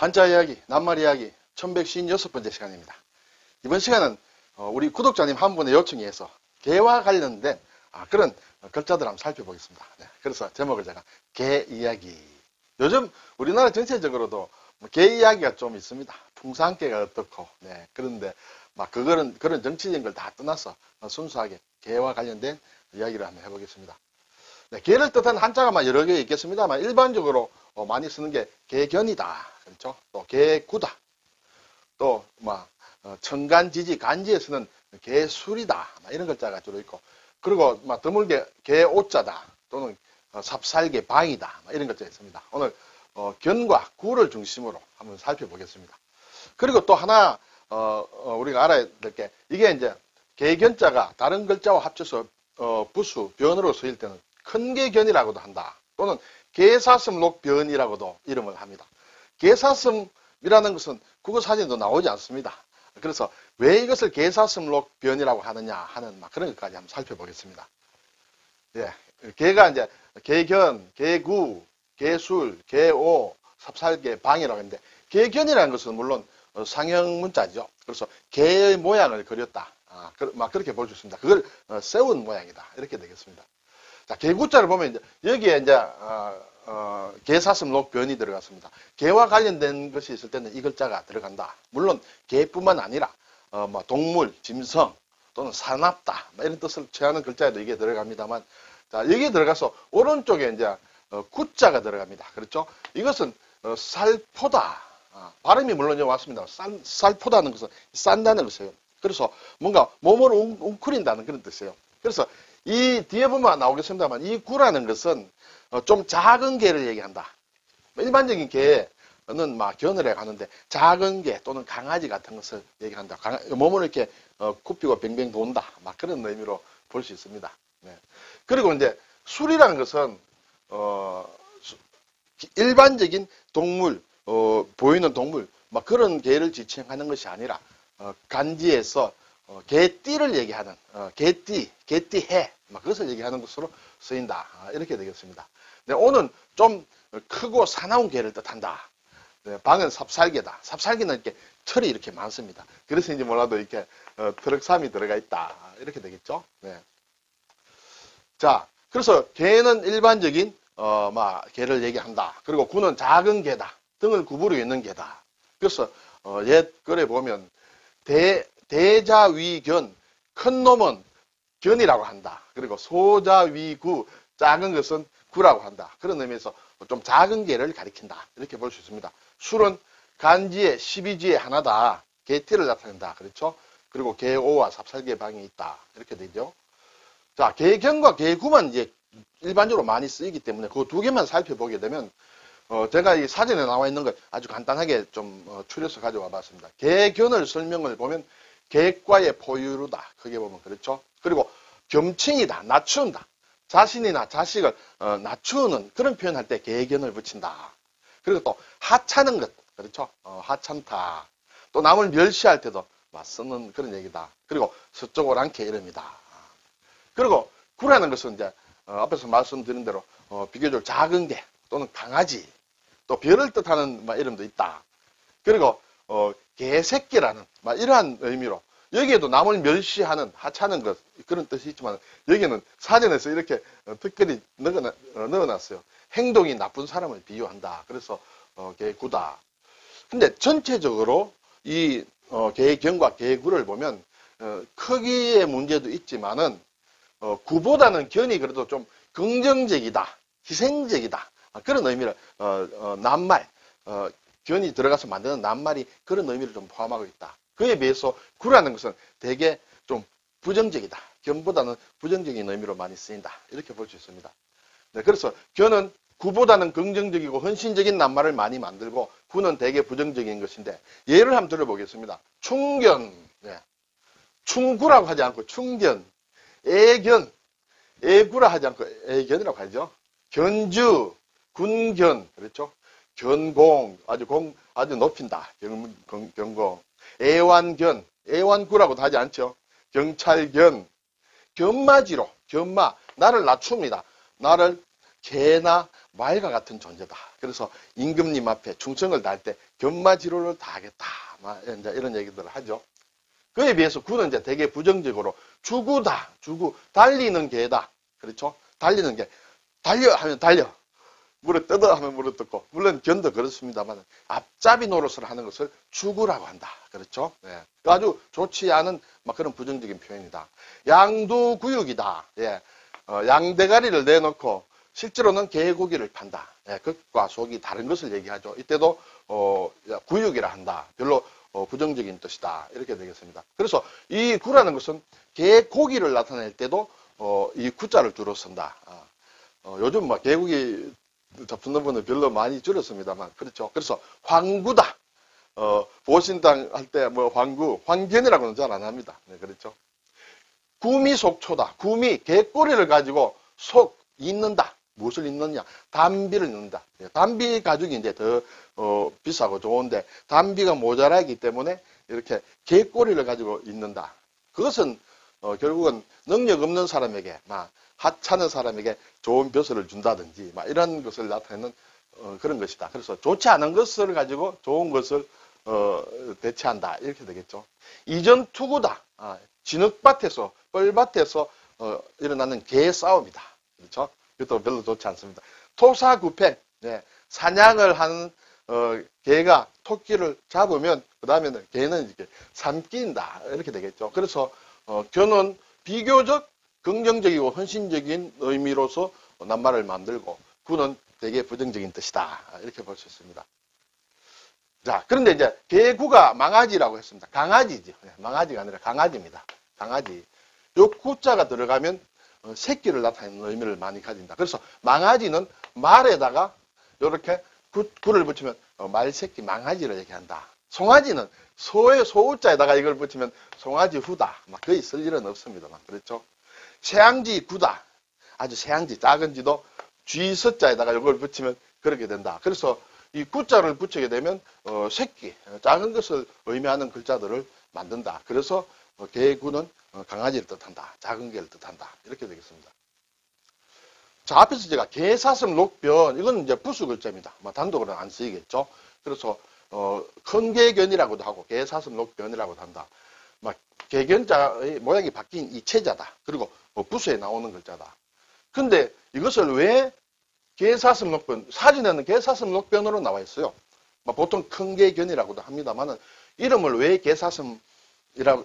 한자 이야기, 낱말 이야기 1156번째 시간입니다. 이번 시간은 우리 구독자님 한 분의 요청에 의해서 개와 관련된 그런 글자들 한번 살펴보겠습니다. 네, 그래서 제목을 제가 개 이야기. 요즘 우리나라 전체적으로도 개 이야기가 좀 있습니다. 풍산개가 어떻고, 네, 그런데 그런 정치적인 걸 다 떠나서 순수하게 개와 관련된 이야기를 한번 해보겠습니다. 네, 개를 뜻하는 한자가 여러 개 있겠습니다만 일반적으로 많이 쓰는 게 개견이다, 그렇죠? 또 개구다, 또 청간지지, 간지에 쓰는 개술이다, 이런 글자가 주로 있고, 그리고 드물게 개오자다 또는 삽살개 방이다, 이런 글자가 있습니다. 오늘 견과 구를 중심으로 한번 살펴보겠습니다. 그리고 또 하나 우리가 알아야 될 게, 이게 이제 개견자가 다른 글자와 합쳐서 부수, 변으로 쓰일 때는 큰개견이라고도 한다, 또는 개사슴록변이라고도 이름을 합니다. 개사슴이라는 것은 국어사전에도 나오지 않습니다. 그래서 왜 이것을 개사슴록변이라고 하느냐 하는 그런 것까지 한번 살펴보겠습니다. 예, 개가 이제 개견, 개구, 개술, 개오, 삽살개, 방이라고 하는데, 개견이라는 것은 물론 상형 문자죠. 그래서 개의 모양을 그렸다, 그렇게 볼 수 있습니다. 그걸 세운 모양이다, 이렇게 되겠습니다. 자, 개구자를 보면 이제 여기에 이제 개사슴록변이 들어갔습니다. 개와 관련된 것이 있을 때는 이 글자가 들어간다. 물론 개뿐만 아니라 동물, 짐승 또는 사납다, 이런 뜻을 취하는 글자에도 이게 들어갑니다만, 자, 여기에 들어가서 오른쪽에 이제 구자가 들어갑니다. 그렇죠? 이것은 살포다. 발음이 물론 왔습니다. 살포다는 것은 싼다는 것이에요. 그래서 뭔가 몸을 웅크린다는 그런 뜻이에요. 그래서 이 뒤에 보면 나오겠습니다만, 이 구라는 것은 좀 작은 개를 얘기한다. 일반적인 개는 견을 해 가는데, 작은 개 또는 강아지 같은 것을 얘기한다. 몸을 이렇게 굽히고 뱅뱅 돈다, 그런 의미로 볼 수 있습니다. 네. 그리고 이제 술이라는 것은 일반적인 동물, 보이는 동물, 그런 개를 지칭하는 것이 아니라 간지에서 개띠를 얘기하는, 개띠해, 그것을 얘기하는 것으로 쓰인다, 이렇게 되겠습니다. 네, 오는 좀 크고 사나운 개를 뜻한다. 네, 방은 삽살개다. 삽살개는 이렇게 철이 이렇게 많습니다. 그래서인지 몰라도 이렇게 트럭삼이 들어가 있다, 이렇게 되겠죠. 네. 자, 그래서 개는 일반적인 개를 얘기한다. 그리고 구는 작은 개다, 등을 구부리고 있는 개다. 그래서 옛 글에 보면 대자위견, 큰 놈은 견이라고 한다. 그리고 소자위구, 작은 것은 구라고 한다. 그런 의미에서 좀 작은 개를 가리킨다, 이렇게 볼 수 있습니다. 술은 간지의 12지의 하나다. 개띠를 나타낸다. 그렇죠? 그리고 개오와 삽살개 방이 있다, 이렇게 되죠. 자, 개견과 개구만 이제 일반적으로 많이 쓰이기 때문에 그 두 개만 살펴보게 되면, 제가 이 사전에 나와 있는 걸 아주 간단하게 좀 추려서 가져와 봤습니다. 개견을 설명을 보면 객과의 포유루다, 크게 보면 그렇죠. 그리고 겸칭이다, 낮춘다. 자신이나 자식을 낮추는 그런 표현할 때 개견을 붙인다. 그리고 또 하찮은 것, 그렇죠. 하찮다. 또 남을 멸시할 때도 맞서는 그런 얘기다. 그리고 서쪽오랑캐 이름이다. 그리고 구라는 것은 이제 앞에서 말씀드린 대로 비교적 작은 개 또는 강아지, 또 별을 뜻하는 이름도 있다. 그리고 개새끼라는 이러한 의미로, 여기에도 남을 멸시하는, 하찮은 것, 그런 뜻이 있지만, 여기는 사전에서 이렇게 특별히 넣어놨어요. 행동이 나쁜 사람을 비유한다. 그래서 개구다. 근데 전체적으로 이 개견과 개구를 보면 크기의 문제도 있지만은 구보다는 견이 그래도 좀 긍정적이다, 희생적이다, 그런 의미를 낱말, 견이 들어가서 만드는 낱말이 그런 의미를 좀 포함하고 있다. 그에 비해서 구라는 것은 되게 좀 부정적이다, 견보다는 부정적인 의미로 많이 쓰인다, 이렇게 볼 수 있습니다. 네, 그래서 견은 구보다는 긍정적이고 헌신적인 낱말을 많이 만들고, 구는 되게 부정적인 것인데, 예를 한번 들어보겠습니다. 충견, 네. 충구라고 하지 않고 충견, 애견, 애구라 하지 않고 애견이라고 하죠. 견주, 군견, 그렇죠. 견공, 아주 높인다, 견공. 애완견, 애완구라고도 하지 않죠. 경찰견, 견마지로, 견마, 나를 낮춥니다. 나를 개나 말과 같은 존재다. 그래서 임금님 앞에 충성을 다할 때 견마지로를 다하겠다. 이제 이런 얘기들을 하죠. 그에 비해서 구는 이제 되게 부정적으로 주구다. 주구. 달리는 개다. 그렇죠? 달리는 개. 달려 하면 달려. 물을 뜯어 하면 물을 뜯고. 물론 견도 그렇습니다만 앞잡이 노릇을 하는 것을 주구라고 한다. 그렇죠? 예. 아주 좋지 않은 그런 부정적인 표현이다. 양두구육이다. 예. 양대가리를 내놓고 실제로는 개고기를 판다. 예. 겉과 속이 다른 것을 얘기하죠. 이때도 구육이라 한다. 별로 부정적인 뜻이다. 이렇게 되겠습니다. 그래서 이 구라는 것은 개고기를 나타낼 때도 이 구자를 주로 쓴다. 요즘 개고기 접수는 분은 별로 많이 줄였습니다만, 그렇죠. 그래서 황구다. 보신당 할 때 황구, 황견이라고는 잘 안 합니다. 네, 그렇죠. 구미속초다. 구미, 개꼬리를 가지고 속 잇는다. 무엇을 잇느냐? 담비를 잇는다. 담비 가죽이 이제 더 비싸고 좋은데 담비가 모자라기 때문에 이렇게 개꼬리를 가지고 잇는다. 그것은 결국은 능력 없는 사람에게 하찮은 사람에게 좋은 벼슬을 준다든지 이런 것을 나타내는 그런 것이다. 그래서 좋지 않은 것을 가지고 좋은 것을 대체한다. 이렇게 되겠죠. 이전투구다. 진흙밭에서 뻘밭에서 일어나는 개 싸움이다. 그렇죠? 이것도 별로 좋지 않습니다. 토사구팽. 네. 사냥을 하는 개가 토끼를 잡으면 그 다음에는 개는 이렇게 삼킨다. 이렇게 되겠죠. 그래서 교는 비교적 긍정적이고 헌신적인 의미로서 낱말을 만들고 구는 되게 부정적인 뜻이다. 이렇게 볼 수 있습니다. 자, 그런데 이제 개구가 망아지라고 했습니다. 강아지죠. 망아지가 아니라 강아지입니다. 강아지. 요 구자가 들어가면 새끼를 나타내는 의미를 많이 가진다. 그래서 망아지는 말에다가 이렇게 구를 붙이면 말새끼 망아지를 얘기한다. 송아지는 소의 소자에다가 이걸 붙이면 송아지 후다. 거의 쓸 일은 없습니다만. 그렇죠? 새양지 구다. 아주 새양지 작은 지도 쥐서자에다가 이걸 붙이면 그렇게 된다. 그래서 이 구자를 붙이게 되면 새끼, 작은 것을 의미하는 글자들을 만든다. 그래서 개구는 강아지를 뜻한다. 작은 개를 뜻한다. 이렇게 되겠습니다. 자, 앞에서 제가 개사슴 녹변, 이건 이제 부수 글자입니다. 단독으로는 안 쓰이겠죠. 그래서 큰 개견이라고도 하고 개사슴 녹변이라고도 한다. 개견자의 모양이 바뀐 이체자다. 그리고 부수에 나오는 글자다. 근데 이것을 왜 개사슴 녹변, 사진에는 개사슴 녹변으로 나와 있어요. 보통 큰 개견이라고도 합니다만 이름을 왜 개사슴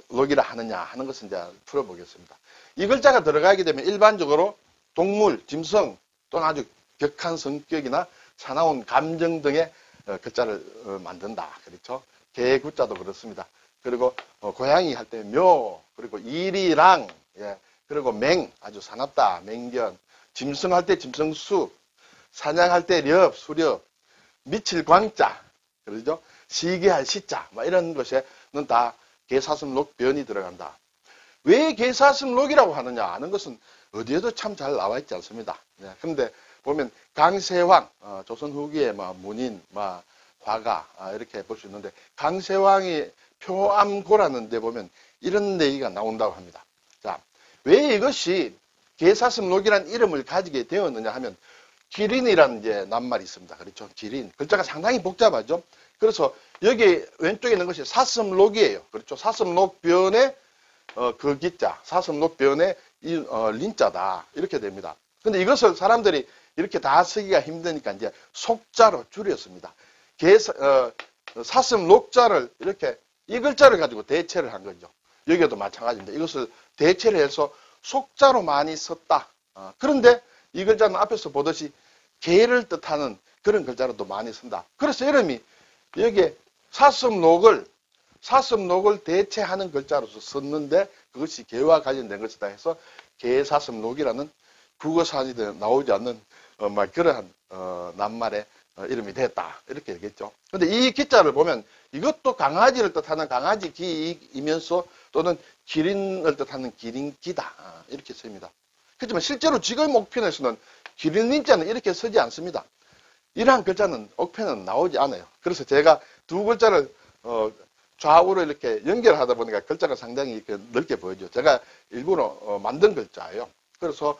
녹이라 하느냐 하는 것은 이제 풀어보겠습니다. 이 글자가 들어가게 되면 일반적으로 동물, 짐승 또는 아주 격한 성격이나 사나운 감정 등의 글자를 만든다. 그렇죠? 개구자도 그렇습니다. 그리고 고양이 할 때 묘, 그리고 이리랑, 예, 그리고 맹, 아주 사납다, 맹견, 짐승 할 때 짐승수, 사냥할 때 렵, 수렵, 미칠 광자, 그러죠? 시기할 시자, 이런 것에는 다 개사슴록 변이 들어간다. 왜 개사슴록이라고 하느냐 하는 것은 어디에도 참 잘 나와 있지 않습니다. 네, 그런데 보면 강세왕, 조선 후기에 문인, 화가 이렇게 볼 수 있는데 강세왕이 표암고라는 데 보면 이런 얘기가 나온다고 합니다. 자, 왜 이것이 개사슴록이라는 이름을 가지게 되었느냐 하면 기린이라는 이제 낱말이 있습니다. 그렇죠? 기린. 글자가 상당히 복잡하죠? 그래서 여기 왼쪽에 있는 것이 사슴록이에요. 그렇죠? 사슴록변의 그 기자, 사슴록변의 린자다. 이렇게 됩니다. 근데 이것을 사람들이 이렇게 다 쓰기가 힘드니까 이제 속자로 줄였습니다. 사슴록자를 이렇게 이 글자를 가지고 대체를 한 거죠. 여기도 마찬가지입니다. 이것을 대체를 해서 속자로 많이 썼다. 그런데 이 글자는 앞에서 보듯이 개를 뜻하는 그런 글자로도 많이 쓴다. 그래서 이름이 여기에 사슴록을 대체하는 글자로서 썼는데 그것이 개와 관련된 것이다 해서 개사슴록이라는 국어사전에 나오지 않는 그러한 낱말의 이름이 됐다. 이렇게 되겠죠. 근데 이 기자를 보면 이것도 강아지를 뜻하는 강아지 기이면서 또는 기린을 뜻하는 기린기다. 이렇게 씁니다. 그렇지만 실제로 지금 옥편에서는 기린린자는 이렇게 쓰지 않습니다. 이러한 글자는 옥편은 나오지 않아요. 그래서 제가 두 글자를 좌우로 이렇게 연결하다 보니까 글자가 상당히 이렇게 넓게 보이죠. 제가 일부러 만든 글자예요. 그래서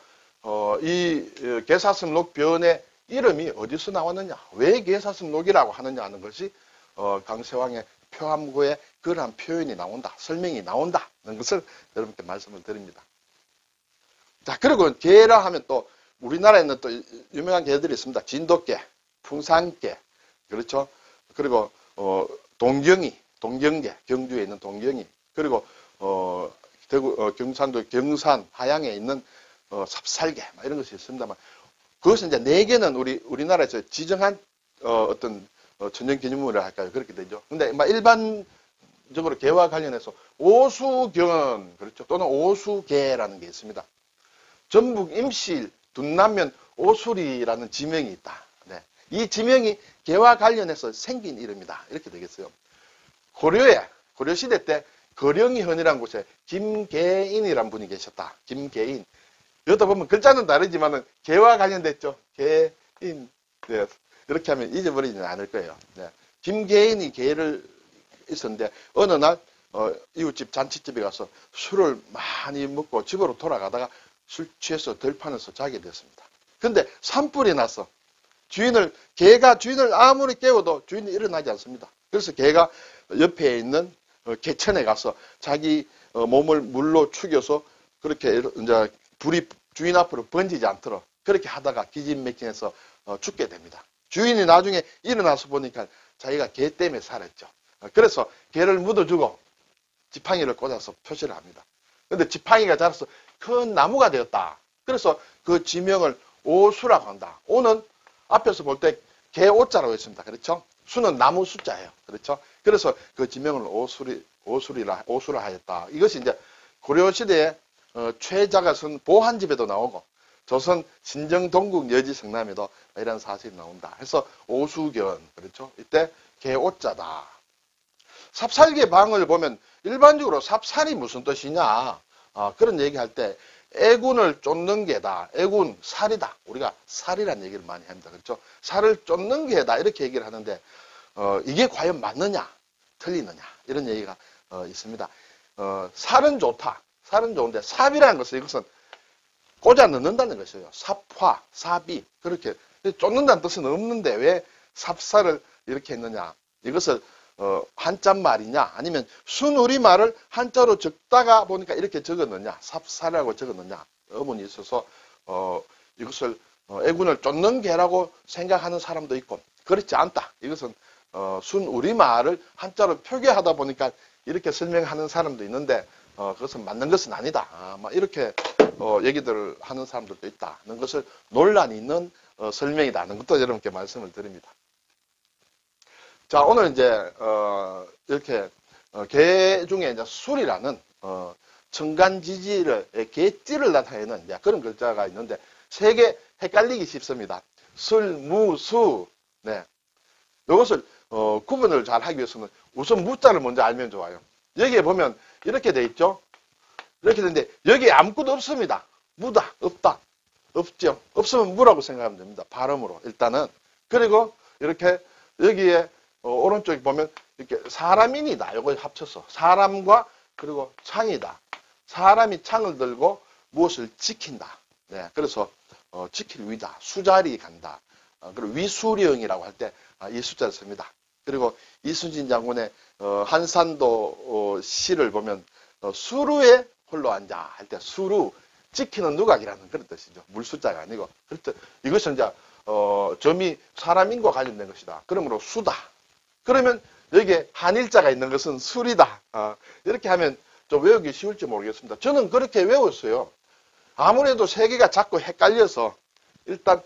이 개사슴록 변의 이름이 어디서 나왔느냐, 왜 개사슴록이라고 하느냐 하는 것이 강세왕의 표암구에 그러한 표현이 나온다, 설명이 나온다 하는 것을 여러분께 말씀을 드립니다. 자, 그리고 개라 하면 또 우리나라에는 또 유명한 개들이 있습니다. 진돗개, 풍산개, 그렇죠? 그리고 동경이, 동경개, 경주에 있는 동경이, 그리고 대구 경상도 경산 하양에 있는 삽살개 이런 것이 있습니다만, 그것은 이제 4개는 우리나라에서 지정한 어떤 천연 기념물이라 할까요? 그렇게 되죠. 근데 일반적으로 개와 관련해서 오수견, 그렇죠? 또는 오수개라는 게 있습니다. 전북 임실 둔남면 오수리라는 지명이 있다. 네. 이 지명이 개와 관련해서 생긴 이름이다. 이렇게 되겠어요. 고려시대 때 거령이현이라는 곳에 김계인이라는 분이 계셨다. 김계인. 여기다 보면 글자는 다르지만은 개와 관련됐죠. 개인. 네. 이렇게 하면 잊어버리지는 않을 거예요. 네. 김계인이 개를 있었는데 어느 날 이웃집 잔치집에 가서 술을 많이 먹고 집으로 돌아가다가 술 취해서 들판에서 자게 됐습니다. 근데 산불이 나서 개가 주인을 아무리 깨워도 주인이 일어나지 않습니다. 그래서 개가 옆에 있는 개천에 가서 자기 몸을 물로 축여서 그렇게 이제 불이 주인 앞으로 번지지 않도록 그렇게 하다가 기진맥진해서 죽게 됩니다. 주인이 나중에 일어나서 보니까 자기가 개 때문에 살았죠. 그래서 개를 묻어주고 지팡이를 꽂아서 표시를 합니다. 근데 지팡이가 자라서 큰 나무가 되었다. 그래서 그 지명을 오수라고 한다. 오는 앞에서 볼 때 개오자라고 했습니다. 그렇죠? 수는 나무 숫자예요. 그렇죠? 그래서 그 지명을 오수라 하였다. 이것이 이제 고려시대에 최자가 쓴 보한집에도 나오고 조선 신정동국 여지성남에도 이런 사실이 나온다. 해서 오수견, 그렇죠? 이때 개오자다. 삽살개 방을 보면 일반적으로 삽살이 무슨 뜻이냐? 그런 얘기할 때 애군을 쫓는 개다. 애군, 살이다. 우리가 살이라는 얘기를 많이 합니다. 그렇죠? 살을 쫓는 개다. 이렇게 얘기를 하는데 이게 과연 맞느냐? 틀리느냐? 이런 얘기가 있습니다. 살은 좋다. 살은 좋은데 삽이라는 것은 이것은 꽂아 넣는다는 것이에요. 삽화, 삽이. 그렇게 쫓는다는 뜻은 없는데 왜 삽살을 이렇게 했느냐? 이것을 한자말이냐 아니면 순우리말을 한자로 적다가 보니까 이렇게 적었느냐, 삽살이라고 적었느냐 의문이 있어서 이것을 애군을 쫓는 개라고 생각하는 사람도 있고 그렇지 않다. 이것은 순우리말을 한자로 표기하다 보니까 이렇게 설명하는 사람도 있는데 그것은 맞는 것은 아니다. 막 이렇게 얘기들을 하는 사람들도 있다는 것을 논란이 있는 설명이다는 것도 여러분께 말씀을 드립니다. 자, 오늘 이제 이렇게 개 중에 이제 술이라는 청간지지를 개띠를 나타내는 이제 그런 글자가 있는데 3개 헷갈리기 쉽습니다. 술, 무, 수. 네. 이것을 구분을 잘 하기 위해서는 우선 무자를 먼저 알면 좋아요. 여기에 보면 이렇게 돼 있죠. 이렇게 되는데 여기에 아무것도 없습니다. 무다, 없다, 없죠. 없으면 무라고 생각하면 됩니다. 발음으로 일단은. 그리고 이렇게 여기에 오른쪽에 보면 이렇게 사람인이다. 이걸 합쳐서 사람과 그리고 창이다. 사람이 창을 들고 무엇을 지킨다. 네, 그래서 지킬 위다. 수자리 간다. 그리고 위수령이라고 할 때 이 숫자를 씁니다. 그리고 이순신 장군의 한산도 시를 보면 수루에 홀로 앉아 할 때 수루 지키는 누각이라는 그런 뜻이죠. 물숫자가 아니고. 그렇듯 이것은 이제 점이 사람인과 관련된 것이다. 그러므로 수다. 그러면 여기에 한일자가 있는 것은 술이다. 이렇게 하면 좀 외우기 쉬울지 모르겠습니다. 저는 그렇게 외웠어요. 아무래도 3개가 자꾸 헷갈려서 일단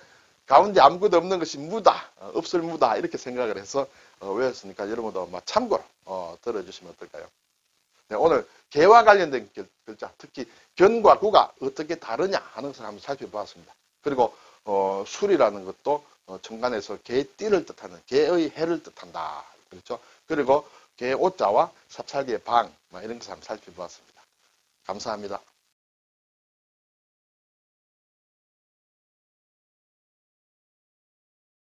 가운데 아무것도 없는 것이 무다, 없을 무다 이렇게 생각을 해서 외웠으니까 여러분도 참고로 들어주시면 어떨까요? 네, 오늘 개와 관련된 글자, 특히 견과 구가 어떻게 다르냐 하는 것을 한번 살펴보았습니다. 그리고 술이라는 것도 정간에서 개띠를 뜻하는 개의 해를 뜻한다. 그렇죠? 그리고 개오자와 삽살개의 방 이런 것을 한번 살펴보았습니다. 감사합니다.